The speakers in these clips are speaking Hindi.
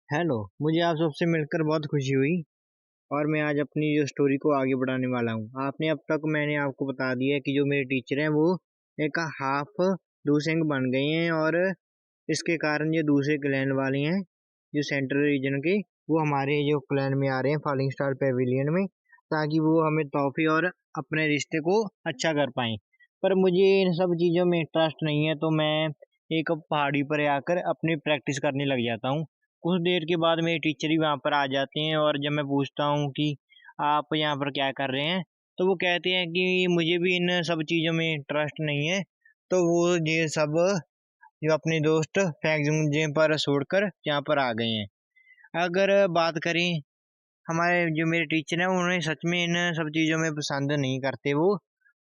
हेलो, मुझे आप सबसे मिलकर बहुत खुशी हुई और मैं आज अपनी जो स्टोरी को आगे बढ़ाने वाला हूँ। आपने अब तक मैंने आपको बता दिया है कि जो मेरे टीचर हैं वो एक हाफ दूसरे बन गए हैं और इसके कारण ये दूसरे क्लैन वाले हैं जो सेंट्रल रीजन के, वो हमारे जो क्लैन में आ रहे हैं फॉलिंग स्टार पेविलियन में, ताकि वो हमें तोहफे और अपने रिश्ते को अच्छा कर पाएं। पर मुझे इन सब चीज़ों में इंटरेस्ट नहीं है, तो मैं एक पहाड़ी पर आकर अपनी प्रैक्टिस करने लग जाता हूँ। कुछ देर के बाद मेरे टीचर भी वहाँ पर आ जाते हैं और जब मैं पूछता हूँ कि आप यहाँ पर क्या कर रहे हैं, तो वो कहते हैं कि मुझे भी इन सब चीज़ों में इंटरेस्ट नहीं है। तो वो ये सब जो अपने दोस्त फैक्ट पर छोड़कर यहाँ पर आ गए हैं। अगर बात करें हमारे जो मेरे टीचर हैं, उन्हें सच में इन सब चीज़ों में पसंद नहीं करते वो,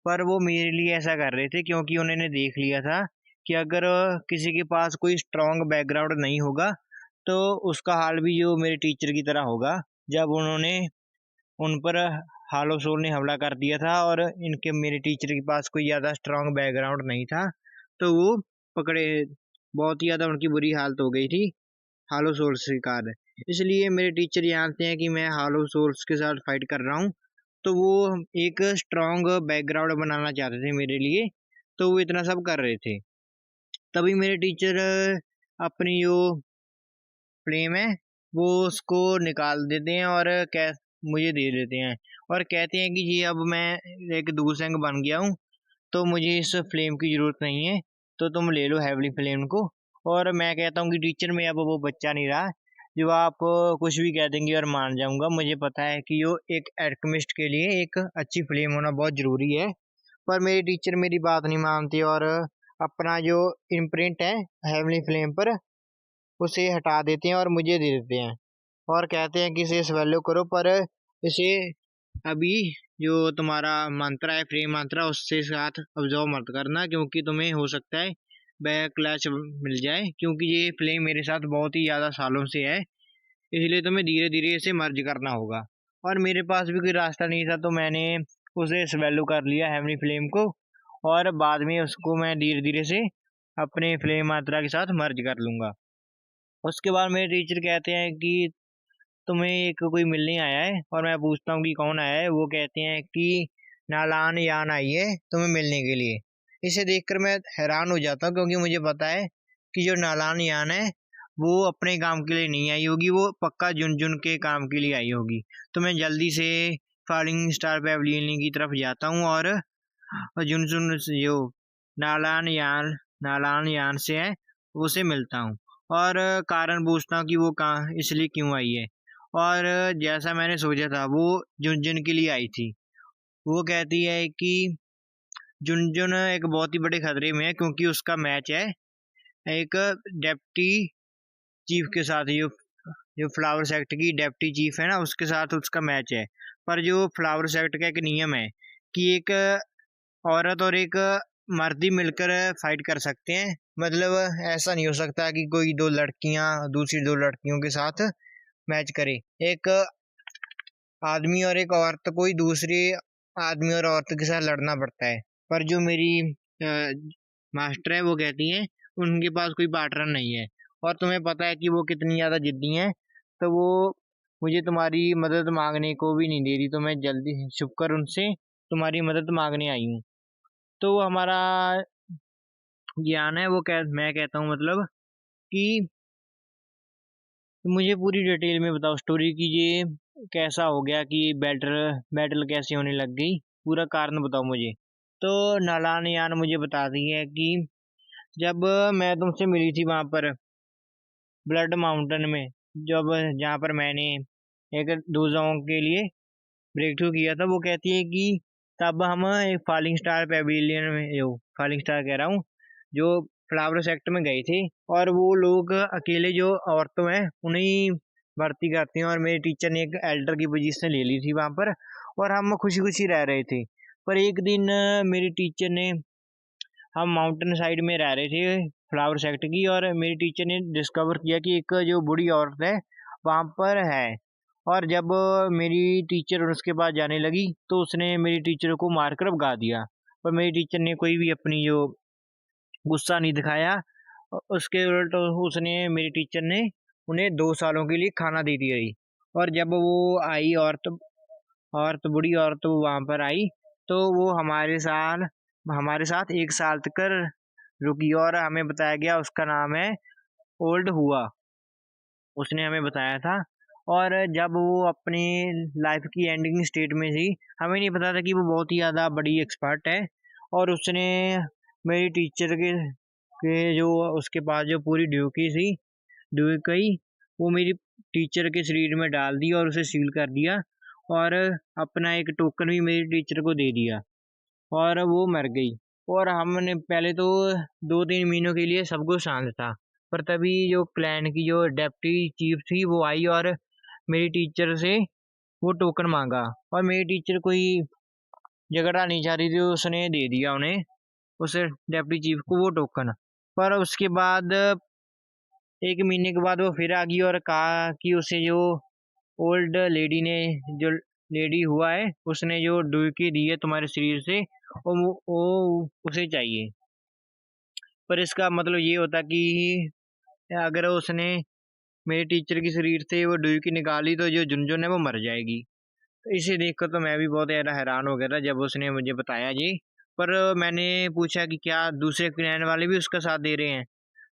पर वो मेरे लिए ऐसा कर रहे थे क्योंकि उन्होंने देख लिया था कि अगर किसी के पास कोई स्ट्रॉन्ग बैकग्राउंड नहीं होगा तो उसका हाल भी जो मेरे टीचर की तरह होगा। जब उन्होंने उन पर हालो सोल ने हमला कर दिया था और इनके मेरे टीचर के पास कोई ज़्यादा स्ट्रॉन्ग बैकग्राउंड नहीं था, तो वो पकड़े, बहुत ही ज़्यादा उनकी बुरी हालत हो गई थी हालो सोल्स के कारण। इसलिए मेरे टीचर जानते हैं कि मैं हालो सोल्स के साथ फाइट कर रहा हूँ, तो वो एक स्ट्रॉन्ग बैकग्राउंड बनाना चाहते थे मेरे लिए, तो वो इतना सब कर रहे थे। तभी मेरे टीचर अपनी जो फ्लेम है वो उसको निकाल देते हैं और कह मुझे दे देते हैं और कहते हैं कि जी अब मैं एक दूसंग बन गया हूँ, तो मुझे इस फ्लेम की ज़रूरत नहीं है, तो तुम ले लो हेवली फ्लेम को। और मैं कहता हूँ कि टीचर मैं अब वो बच्चा नहीं रहा जो आप कुछ भी कह देंगे और मान जाऊंगा। मुझे पता है कि जो एक एल्केमिस्ट के लिए एक अच्छी फ्लेम होना बहुत ज़रूरी है। पर मेरे टीचर मेरी बात नहीं मानते और अपना जो इम्प्रिंट है हेवली फ्लेम पर उसे हटा देते हैं और मुझे दे देते हैं और कहते हैं कि इसे स्वेलो करो, पर इसे अभी जो तुम्हारा मंत्र है फ्रेम मंत्र उससे साथ ऑब्जर्व मत करना, क्योंकि तुम्हें हो सकता है बैक क्लैच मिल जाए, क्योंकि ये फ्लेम मेरे साथ बहुत ही ज़्यादा सालों से है, इसलिए तुम्हें धीरे धीरे इसे मर्ज करना होगा। और मेरे पास भी कोई रास्ता नहीं था, तो मैंने उसे स्वेलो कर लिया हेवनी फ्लेम को और बाद में उसको मैं धीरे धीरे से अपने फ्लेम मात्रा के साथ मर्ज कर लूँगा। उसके बाद मेरे टीचर कहते हैं कि तुम्हें एक कोई मिलने आया है, और मैं पूछता हूँ कि कौन आया है। वो कहते हैं कि नालान यान आई है तुम्हें मिलने के लिए। इसे देखकर मैं हैरान हो जाता हूँ, क्योंकि मुझे पता है कि जो नालान यान है वो अपने काम के लिए नहीं आई होगी, वो पक्का जुन के काम के लिए आई होगी। तो मैं जल्दी से फॉलिंग स्टार पेविलियन की तरफ जाता हूँ और जुन जुन जो नालान यान नालान यान से है उसे मिलता हूँ और कारण पूछता हूँ कि वो कहाँ इसलिए क्यों आई है। और जैसा मैंने सोचा था वो झुनझुन के लिए आई थी। वो कहती है कि झुनझुन एक बहुत ही बड़े खतरे में है, क्योंकि उसका मैच है एक डेप्टी चीफ के साथ। जो जो फ्लावर सेक्ट की डेप्टी चीफ है ना, उसके साथ उसका मैच है। पर जो फ्लावर सेक्ट का एक नियम है कि एक औरत और एक मर्द ही मिलकर फाइट कर सकते हैं। मतलब ऐसा नहीं हो सकता कि कोई दो लड़कियां दूसरी दो लड़कियों के साथ मैच करे। एक आदमी और एक औरत को ही दूसरे आदमी और औरत के साथ लड़ना पड़ता है। पर जो मेरी मास्टर है वो कहती हैं उनके पास कोई पार्टनर नहीं है, और तुम्हें पता है कि वो कितनी ज़्यादा जिद्दी हैं, तो वो मुझे तुम्हारी मदद मांगने को भी नहीं दे रही, तो मैं जल्दी छुप कर उनसे तुम्हारी मदद मांगने आई हूँ। तो वो हमारा ज्ञान है, मैं कहता हूँ मतलब कि मुझे पूरी डिटेल में बताओ स्टोरी की, ये कैसा हो गया कि बैटल बैटल कैसे होने लग गई, पूरा कारण बताओ मुझे। तो नालान यान मुझे बताती है कि जब मैं तुमसे मिली थी वहां पर ब्लड माउंटेन में, जब जहाँ पर मैंने एक दूसरों के लिए ब्रेक थ्रू किया था, वो कहती है कि तब हम एक फॉलिंग स्टार पेविलियन में, जो फॉलिंग स्टार कह रहा हूँ, जो फ्लावर सेक्टर में गए थे, और वो लोग अकेले जो औरतों हैं उन्हें भर्ती करते हैं, और मेरे टीचर ने एक एल्डर की पोजीशन ले ली थी वहाँ पर, और हम खुशी खुशी रह रहे थे। पर एक दिन मेरे टीचर ने, हम माउंटेन साइड में रह रहे थे फ्लावर सेक्टर की, और मेरे टीचर ने डिस्कवर किया कि एक जो बूढ़ी औरत है वहाँ पर है। और जब मेरी टीचर उसके पास जाने लगी तो उसने मेरी टीचर को मारकर भगा दिया। पर मेरी टीचर ने कोई भी अपनी जो गुस्सा नहीं दिखाया, उसके उलट उसने मेरी टीचर ने उन्हें 2 सालों के लिए खाना देती रही। और जब वो आई औरत बूढ़ी औरत वहां पर आई, तो वो हमारे साथ 1 साल तक रुकी और हमें बताया गया उसका नाम है ओल्ड हुआ। उसने हमें बताया था। और जब वो अपनी लाइफ की एंडिंग स्टेट में थी, हमें नहीं पता था कि वो बहुत ही ज़्यादा बड़ी एक्सपर्ट है। और उसने मेरी टीचर के जो उसके पास जो पूरी ड्यूकी वो मेरी टीचर के शरीर में डाल दी और उसे सील कर दिया। और अपना एक टोकन भी मेरी टीचर को दे दिया और वो मर गई। और हमने पहले तो 2-3 महीनों के लिए सब कुछ शांत था। पर तभी जो क्लैन की जो डेप्टी चीफ थी वो आई और मेरी टीचर से वो टोकन मांगा। और मेरी टीचर कोई झगड़ा नहीं चाह रही थी, उसने दे दिया उन्हें, उस डेप्टी चीफ को वो टोकन। पर उसके बाद 1 महीने के बाद वो फिर आ गई और कहा कि उसे जो ओल्ड लेडी ने जो लेडी हुआ है उसने जो डुबकी दी है तुम्हारे शरीर से वो उसे चाहिए। पर इसका मतलब ये होता कि अगर उसने मेरे टीचर के शरीर से वो डुबकी निकाली तो जो झुनझुन है वो मर जाएगी। तो इसे देखकर तो मैं भी बहुत ज़्यादा हैरान हो गया था जब उसने मुझे बताया जी। पर मैंने पूछा कि क्या दूसरे क्लैन वाले भी उसका साथ दे रहे हैं।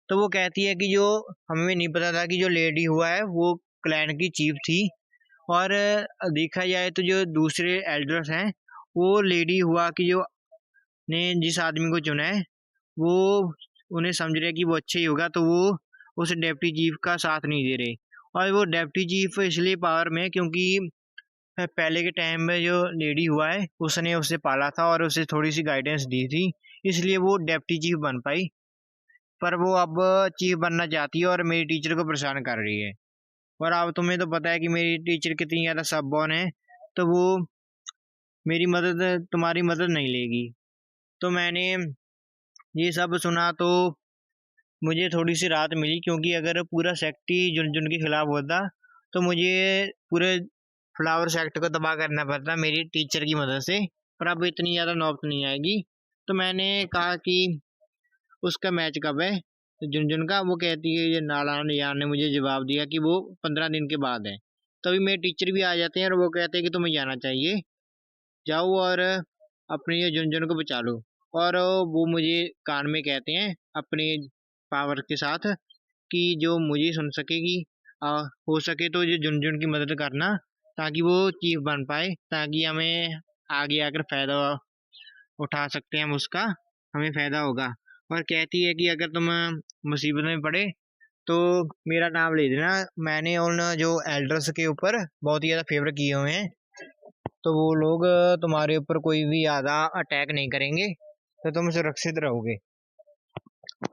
तो वो कहती है कि जो हमें नहीं पता था कि जो लेडी हुआ है वो क्लैन की चीफ थी। और देखा जाए तो जो दूसरे एल्डर्स हैं वो लेडी हुआ की जो ने जिस आदमी को चुना है वो उन्हें समझ रहे कि वो अच्छा ही होगा, तो वो उस डेप्टी चीफ का साथ नहीं दे रहे। और वो डेप्टी चीफ इसलिए पावर में क्योंकि पहले के टाइम में जो लेडी हुआ है उसने उसे पाला था और उसे थोड़ी सी गाइडेंस दी थी, इसलिए वो डेप्टी चीफ बन पाई। पर वो अब चीफ बनना चाहती है और मेरी टीचर को परेशान कर रही है। और अब तुम्हें तो पता है कि मेरी टीचर कितनी ज़्यादा सबबॉन है, तो वो तुम्हारी मदद नहीं लेगी। तो मैंने ये सब सुना तो मुझे थोड़ी सी राहत मिली, क्योंकि अगर पूरा सेक्ट ही झुनझुन के खिलाफ होता तो मुझे पूरे फ्लावर सेक्ट को तबाह करना पड़ता मेरी टीचर की मदद से। पर अब इतनी ज़्यादा नौबत नहीं आएगी। तो मैंने कहा कि उसका मैच कब है झुनझुन का। वो कहती है, ये नारायण यार ने मुझे जवाब दिया कि वो 15 दिन के बाद है। तभी मेरे टीचर भी आ जाते हैं और वो कहते हैं कि तुम्हें जाना चाहिए, जाओ और अपने ये झुनझुन को बचा लो। और वो मुझे कान में कहते हैं अपने पावर के साथ कि जो मुझे सुन सके कि हो सके तो जो झुनझुन की मदद करना ताकि वो चीफ बन पाए, ताकि हमें आगे आकर फायदा उठा सकते हैं हम उसका, हमें फायदा होगा। और कहती है कि अगर तुम मुसीबत में पड़े तो मेरा नाम ले देना, मैंने उन जो एल्डर्स के ऊपर बहुत ही ज़्यादा फेवर किए हुए हैं, तो वो लोग तुम्हारे ऊपर कोई भी ज़्यादा अटैक नहीं करेंगे, तो तुम सुरक्षित रहोगे।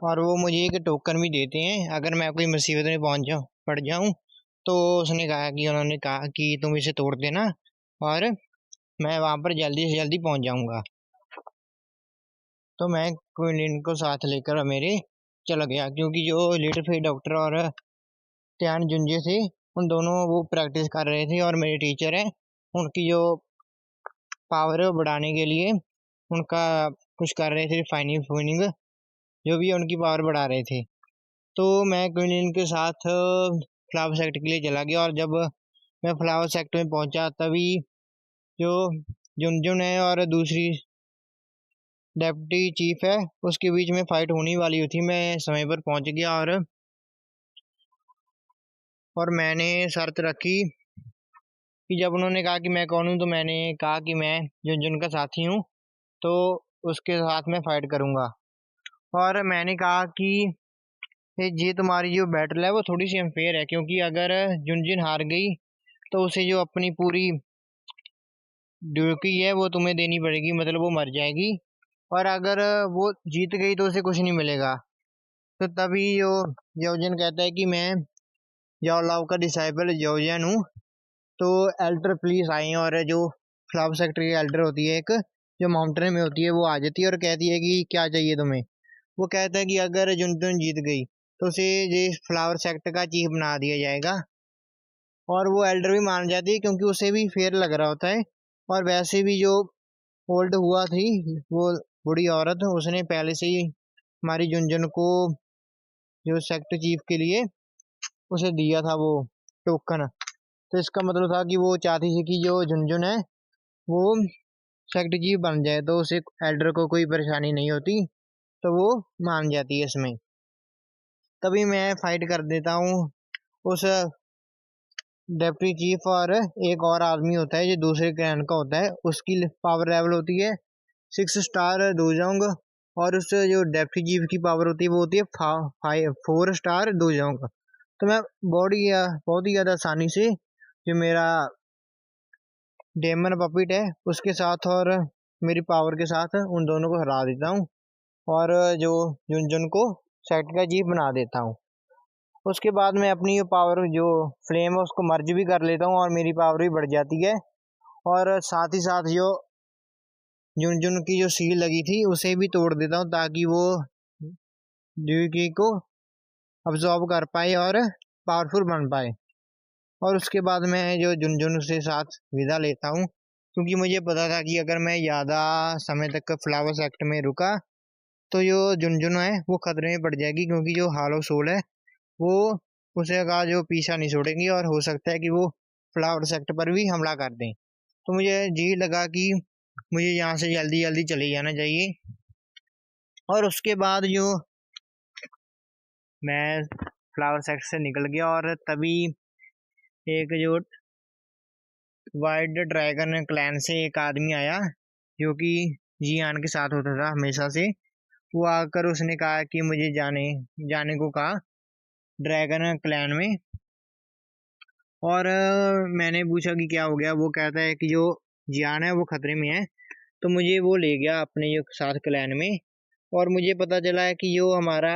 और वो मुझे एक टोकन भी देते हैं अगर मैं कोई मुसीबत में पड़ जाऊं। तो उन्होंने कहा कि तुम इसे तोड़ देना और मैं वहां पर जल्दी से जल्दी पहुंच जाऊंगा। तो मैं क्विलिन को साथ लेकर मेरे चला गया, क्योंकि जो लिटिल फेट डॉक्टर और त्यान जुंजे थे उन दोनों वो प्रैक्टिस कर रहे थे और मेरे टीचर हैं उनकी जो पावर है वो बढ़ाने के लिए उनका कुछ कर रहे थे, रिफाइनिंग जो भी है उनकी पावर बढ़ा रहे थे। तो मैं क्विलिन के साथ फ्लावर सेक्ट के लिए चला गया। और जब मैं फ्लावर सेक्ट में पहुंचा तभी जो जुनजुन है और दूसरी डेप्टी चीफ है उसके बीच में फाइट होने वाली थी। मैं समय पर पहुंच गया और मैंने शर्त रखी कि जब उन्होंने कहा कि मैं कौन हूँ, तो मैंने कहा कि मैं जुनजुन का साथी हूँ, तो उसके साथ मैं फाइट करूँगा। और मैंने कहा कि ये तुम्हारी जो बैटल है वो थोड़ी सी अनफेयर है, क्योंकि अगर जुनजुन हार गई तो उसे जो अपनी पूरी ड्यूटी है वो तुम्हें देनी पड़ेगी, मतलब वो मर जाएगी। और अगर वो जीत गई तो उसे कुछ नहीं मिलेगा। तो तभी जो योजन कहता है कि मैं याओलाव का डिसाइबल योजन हूँ, तो एल्डर प्लीज आए। और जो फ्लावर सेक्टर की एल्डर होती है एक, जो माउंटेन में होती है, वो आ जाती है और कहती है कि क्या चाहिए तुम्हें। वो कहता है कि अगर जुनजुन जीत गई तो उसे ये फ्लावर सेक्टर का चीफ बना दिया जाएगा। और वो एल्डर भी मान जाती है क्योंकि उसे भी फेयर लग रहा होता है। और वैसे भी जो ओल्ड हुआ थी वो बूढ़ी औरत, उसने पहले से ही हमारी जुनजुन को जो सेक्टर चीफ के लिए उसे दिया था वो टोकन। तो इसका मतलब था कि वो चाहती थी कि जो झुनझुन है वो सेक्रेटरी बन जाए, तो उसे एल्डर को कोई परेशानी नहीं होती, तो वो मान जाती है इसमें। तभी मैं फाइट कर देता हूँ उस डेप्टी चीफ, और एक और आदमी होता है जो दूसरे क्लैन का होता है, उसकी पावर लेवल होती है 6 स्टार दोजोंग, और उस जो डेप्टी चीफ की पावर होती है वो होती है 4 स्टार दोजोंग। तो मैं बहुत ही ज़्यादा आसानी से जो मेरा डेमन पपिट है उसके साथ और मेरी पावर के साथ उन दोनों को हरा देता हूँ, और जो झुनझुन को सेट का चीफ बना देता हूँ। उसके बाद मैं अपनी जो पावर जो फ्लेम है उसको मर्ज भी कर लेता हूँ, और मेरी पावर भी बढ़ जाती है। और साथ ही साथ जो झुनझुन की जो सील लगी थी उसे भी तोड़ देता हूँ, ताकि वो ड्यूकी को अब्जॉर्ब कर पाए और पावरफुल बन पाए। और उसके बाद मैं जो झुनझुन से साथ विदा लेता हूँ, क्योंकि मुझे पता था कि अगर मैं ज़्यादा समय तक फ्लावर सेक्टर में रुका तो जो झुनझुन है वो खतरे में पड़ जाएगी, क्योंकि जो हालो सोल है वो उसे का जो पीछा नहीं छोड़ेंगी, और हो सकता है कि वो फ्लावर सेक्टर पर भी हमला कर दें। तो मुझे जी लगा कि मुझे यहाँ से जल्दी जल्दी चले जाना चाहिए। और उसके बाद जो मैं फ्लावर सेक्टर से निकल गया, और तभी एक जो वाइल्ड ड्रैगन क्लैन से एक आदमी आया जो कि जियान के साथ होता था हमेशा से। वो आकर उसने कहा कि मुझे जाने जाने को कहा ड्रैगन क्लैन में। और मैंने पूछा कि क्या हो गया। वो कहता है कि जो जियान है वो खतरे में है। तो मुझे वो ले गया अपने जो साथ क्लैन में, और मुझे पता चला है कि जो हमारा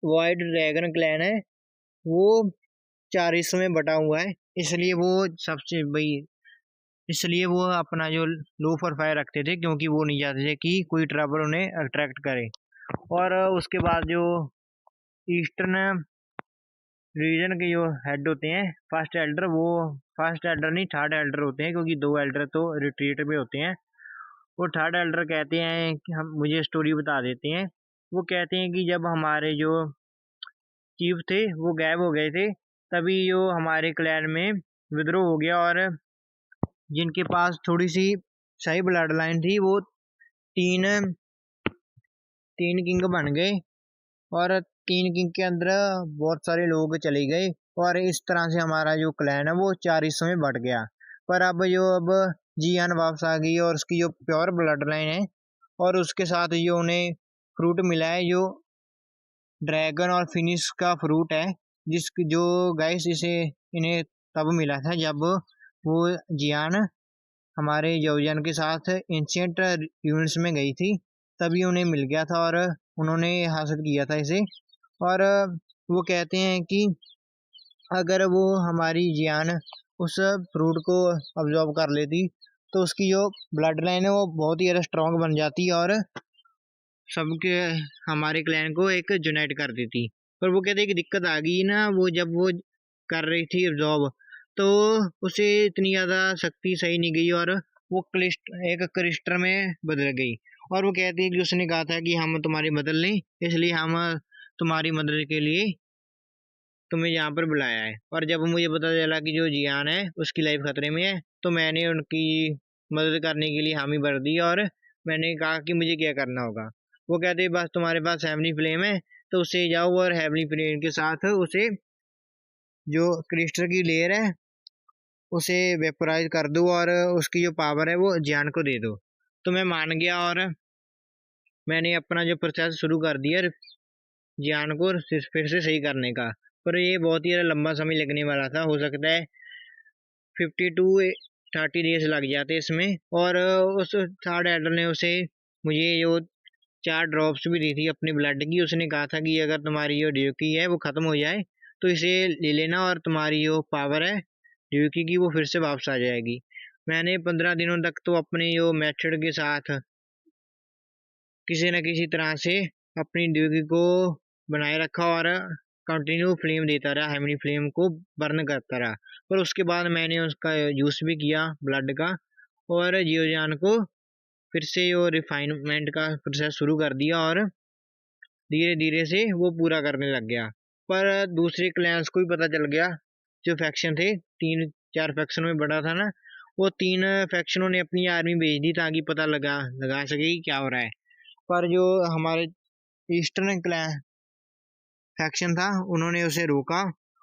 वाइल्ड ड्रैगन क्लैन है वो 4 हिस्सों में बटा हुआ है। इसलिए वो सबसे भाई इसलिए वो अपना जो लो प्रोफाइल रखते थे, क्योंकि वो नहीं चाहते थे कि कोई ट्रबल उन्हें अट्रैक्ट करे। और उसके बाद जो ईस्टर्न रीजन के जो हेड होते हैं फर्स्ट एल्डर, वो फर्स्ट एल्डर नहीं थर्ड एल्डर होते हैं, क्योंकि 2 एल्डर तो रिट्रीट में होते हैं। वो थर्ड एल्डर कहते हैं कि हम मुझे स्टोरी बता देते हैं। वो कहते हैं कि जब हमारे जो चीफ थे वो गायब हो गए थे, तभी जो हमारे क्लैन में विद्रोह हो गया, और जिनके पास थोड़ी सी सही ब्लड लाइन थी वो तीन तीन किंग बन गए, और 3 किंग के अंदर बहुत सारे लोग चले गए, और इस तरह से हमारा जो क्लैन है वो 4 हिस्सों में बट गया। पर अब जियान वापस आ गई, और उसकी जो प्योर ब्लड लाइन है, और उसके साथ जो उन्हें फ्रूट मिला है जो ड्रैगन और फिनिश का फ्रूट है, जिस जो गाइस इसे इन्हें तब मिला था जब वो जियान हमारे जोजन के साथ एंशियंट यूनिट्स में गई थी, तभी उन्हें मिल गया था और उन्होंने हासिल किया था इसे। और वो कहते हैं कि अगर वो हमारी जियान उस फ्रूट को अब्जॉर्ब कर लेती तो उसकी जो ब्लड लाइन है वो बहुत ही ज़्यादा स्ट्रांग बन जाती, और सबके हमारे क्लैन को एक यूनाइट कर देती। पर वो कहते हैं कि दिक्कत आ गई ना, वो जब वो कर रही थी अब्जॉर्ब तो उसे इतनी ज़्यादा शक्ति सही नहीं गई, और वो एक क्रिस्टर में बदल गई। और वो कहती है कि उसने कहा था कि हम तुम्हारी मदद लें, इसलिए हम तुम्हारी मदद के लिए तुम्हें यहाँ पर बुलाया है। और जब मुझे पता चला कि जो जियान है उसकी लाइफ खतरे में है, तो मैंने उनकी मदद करने के लिए हामी भर दी, और मैंने कहा कि मुझे क्या करना होगा। वो कहते बस तुम्हारे पास हेवनी फ्लेम है तो उससे जाओ, और हेवनी फ्लेम के साथ उसे जो क्रिस्टल की लेयर है उसे वेपोराइज कर दो, और उसकी जो पावर है वो जियान को दे दो। तो मैं मान गया, और मैंने अपना जो प्रोसेस शुरू कर दिया जियान को फिर से सही करने का। पर ये बहुत ही लंबा समय लगने वाला था, हो सकता है 50 to 30 डेज लग जाते इसमें। और उस थर्ड एडर ने उसे मुझे जो 4 ड्रॉप्स भी दी थी अपनी ब्लड की। उसने कहा था कि अगर तुम्हारी जो ड्यूकी है वो ख़त्म हो जाए तो इसे ले लेना, और तुम्हारी जो पावर है ड्यूकी की वो फिर से वापस आ जाएगी। मैंने 15 दिनों तक तो अपने जो मेथड के साथ किसी न किसी तरह से अपनी ड्यूटी को बनाए रखा, और कंटिन्यू फ्लेम देता रहा, हेमनी फ्लेम को बर्न करता रहा। पर उसके बाद मैंने उसका यूज़ भी किया ब्लड का, और जियोजान को फिर से जो रिफाइनमेंट का प्रोसेस शुरू कर दिया, और धीरे धीरे से वो पूरा करने लग गया। पर दूसरे क्लैंस को भी पता चल गया, जो फैक्शन थे 3-4 फैक्शन में बड़ा था ना, वो 3 फैक्शनों ने अपनी आर्मी भेज दी ताकि पता लगा सके कि क्या हो रहा है। पर जो हमारे ईस्टर्न क्लैन फैक्शन था उन्होंने उसे रोका,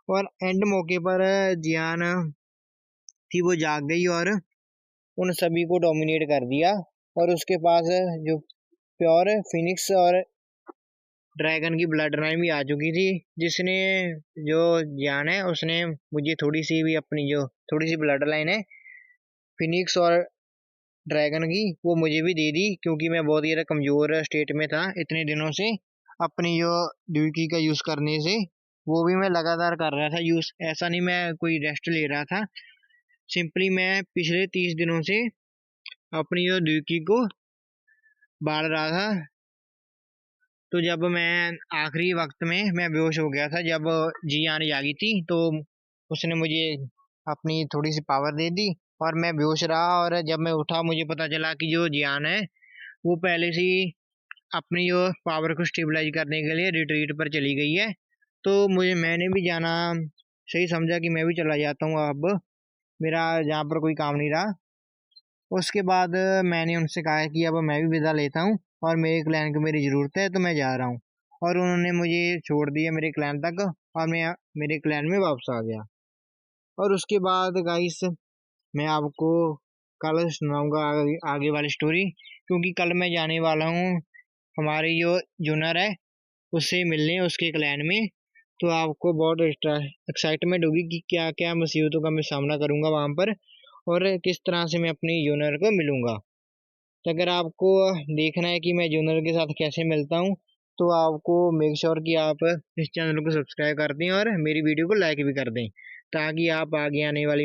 और एंड मौके पर जियान थी वो जाग गई और उन सभी को डोमिनेट कर दिया। और उसके पास जो प्योर फिनिक्स और ड्रैगन की ब्लड लाइन भी आ चुकी थी, जिसने जो जियान है उसने मुझे थोड़ी सी भी अपनी जो थोड़ी सी ब्लड लाइन है फिनिक्स और ड्रैगन की वो मुझे भी दे दी, क्योंकि मैं बहुत ही ज़्यादा कमज़ोर स्टेट में था इतने दिनों से अपनी जो ड्यूटी का यूज़ करने से। वो भी मैं लगातार कर रहा था यूज़, ऐसा नहीं मैं कोई रेस्ट ले रहा था, सिंपली मैं पिछले 30 दिनों से अपनी जो ड्यूटी को बाढ़ रहा था। तो जब मैं आखिरी वक्त में मैं बेहोश हो गया था, जब जियान जागी थी तो उसने मुझे अपनी थोड़ी सी पावर दे दी और मैं बेहोश रहा। और जब मैं उठा मुझे पता चला कि जो जियान है वो पहले से ही अपनी जो पावर को स्टेबलाइज करने के लिए रिट्रीट पर चली गई है। तो मैंने भी जाना सही समझा कि मैं भी चला जाता हूँ, अब मेरा जहाँ पर कोई काम नहीं रहा। उसके बाद मैंने उनसे कहा है कि अब मैं भी विदा लेता हूँ और मेरे क्लैन को मेरी ज़रूरत है, तो मैं जा रहा हूँ। और उन्होंने मुझे छोड़ दिया मेरे क्लैन तक, और मैं मेरे क्लैन में वापस आ गया। और उसके बाद गाइस मैं आपको कल सुनाऊंगा आगे वाली स्टोरी, क्योंकि कल मैं जाने वाला हूँ हमारी जो जूनर है उससे मिलने उसके क्लैन में। तो आपको बहुत एक्साइटमेंट होगी कि क्या क्या मुसीबतों का मैं सामना करूंगा वहां पर, और किस तरह से मैं अपनी जूनियर को मिलूंगा। तो अगर आपको देखना है कि मैं जूनियर के साथ कैसे मिलता हूँ, तो आपको मेक श्योर कि आप इस चैनल को सब्सक्राइब कर दें और मेरी वीडियो को लाइक भी कर दें, ताकि आप आगे आने वाली